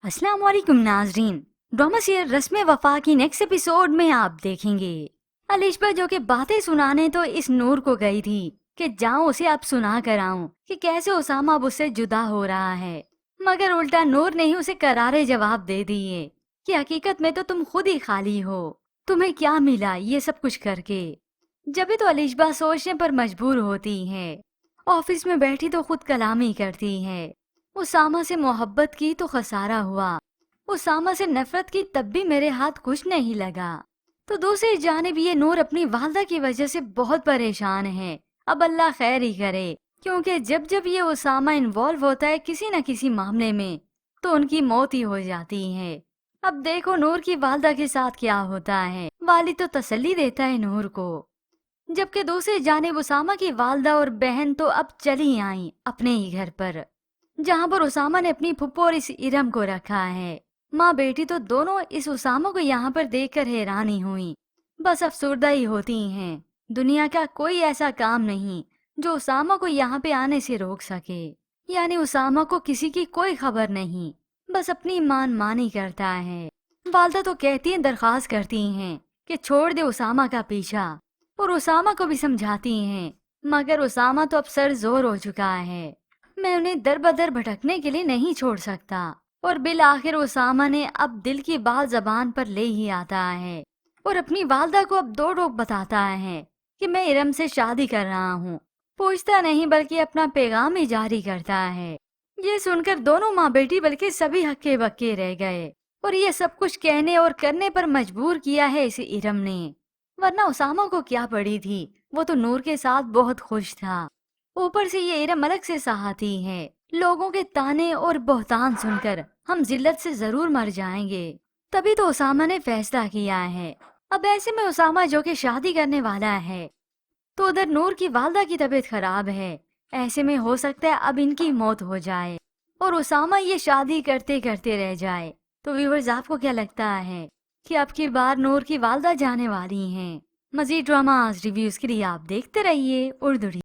अस्सलाम वालेकुम नाजरीन। ड्रामा सीरियल रस्म वफा की नेक्स्ट एपिसोड में आप देखेंगे अलिशबा जो कि बातें सुनाने तो इस नूर को गई थी कि जाऊं उसे अब सुना कर आऊं कि कैसे उसामा अब उससे जुदा हो रहा है, मगर उल्टा नूर ने ही उसे करारे जवाब दे दिए कि हकीकत में तो तुम खुद ही खाली हो, तुम्हें क्या मिला ये सब कुछ करके। जब भी तो अलिशबा सोचने पर मजबूर होती है। ऑफिस में बैठी तो खुद कलामी करती है। उसामा से मोहब्बत की तो खसारा हुआ, उसामा से नफरत की तब भी मेरे हाथ कुछ नहीं लगा। तो दूसरी जानिब ये नूर अपनी वालदा की वजह से बहुत परेशान है। अब अल्लाह खैर ही करे, क्योंकि जब जब ये उसामा इन्वॉल्व होता है किसी न किसी मामले में तो उनकी मौत ही हो जाती है। अब देखो नूर की वालदा के साथ क्या होता है। वालिद तो तसल्ली देता है नूर को, जबकि दूसरी जानिब उसामा की वालदा और बहन तो अब चली आई अपने ही घर पर, जहाँ पर उसामा ने अपनी फुप्पो और इस इरम को रखा है। माँ बेटी तो दोनों इस उसामा को यहाँ पर देखकर हैरानी हुई, बस अफसुर्दा ही होती हैं। दुनिया का कोई ऐसा काम नहीं जो उसामा को यहाँ पे आने से रोक सके। यानी उसामा को किसी की कोई खबर नहीं, बस अपनी मान मानी करता है। वालदा तो कहती हैं, दरख्वास्त करती हैं कि छोड़ दे उसामा का पीछा, और उसामा को भी समझाती हैं, मगर उसामा तो अब सर जोर हो चुका है। मैं उन्हें दर बदर भटकने के लिए नहीं छोड़ सकता। और बिल आखिर उसामा ने अब दिल की बात जबान पर ले ही आता है और अपनी वालदा को अब दो टोक बताता है कि मैं इरम से शादी कर रहा हूँ। पूछता नहीं बल्कि अपना पैगाम ही जारी करता है। ये सुनकर दोनों माँ बेटी बल्कि सभी हक्के बक्के रह गए, और ये सब कुछ कहने और करने पर मजबूर किया है इसे इरम ने, वरना उसामा को क्या पड़ी थी, वो तो नूर के साथ बहुत खुश था। ऊपर से ये इरम अलग से सहाती है। लोगों के ताने और बहतान सुनकर हम जिल्लत से जरूर मर जाएंगे। तभी तो उसामा ने फैसला किया है। अब ऐसे में उसामा जो कि शादी करने वाला है, तो उधर नूर की वालदा की तबीयत खराब है। ऐसे में हो सकता है अब इनकी मौत हो जाए और उसामा ये शादी करते करते रह जाए। तो व्यूअर्स, आपको क्या लगता है कि अब की बार नूर की वालदा जाने वाली हैं? मजीद ड्रामा रिव्यूज के लिए आप देखते रहिए उर्दू।